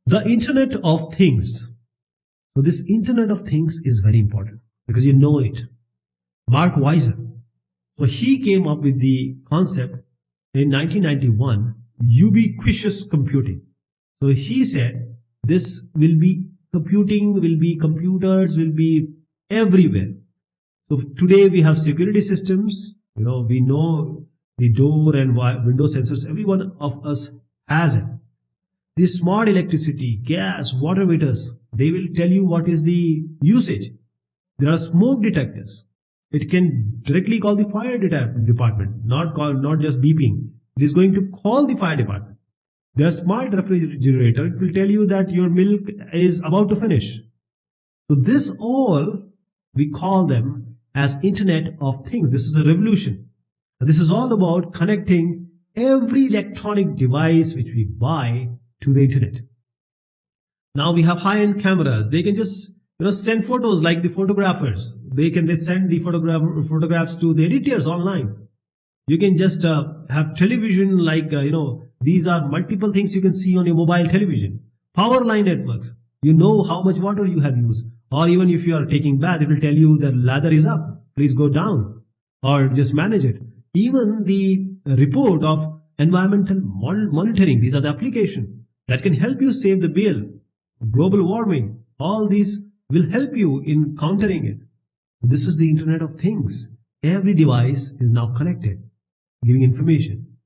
The Internet of Things. So this Internet of Things is very important because you know it. Mark Weiser. So he came up with the concept in 1991, ubiquitous computing. So he said this will be computing, will be computers, will be everywhere. So today we have security systems. We know the door and window sensors. Every one of us has it. The smart electricity, gas, water meters, they will tell you what is the usage. There are smoke detectors. It can directly call the fire department, not just beeping. It is going to call the fire department. There are smart refrigerator. It will tell you that your milk is about to finish. So this all, we call them as Internet of Things. This is a revolution. This is all about connecting every electronic device which we buy to the internet. Now we have high-end cameras. They can just send photos like the photographers. They send the photographs to the editors online. You can just have television like these are multiple things you can see on your mobile television. Power line networks. You know how much water you have used, or even if you are taking bath, it will tell you the ladder is up. Please go down, or just manage it. Even the report of environmental monitoring. These are the applications that can help you save the bill. Global warming, all these will help you in countering it. This is the Internet of Things. Every device is now connected, giving information.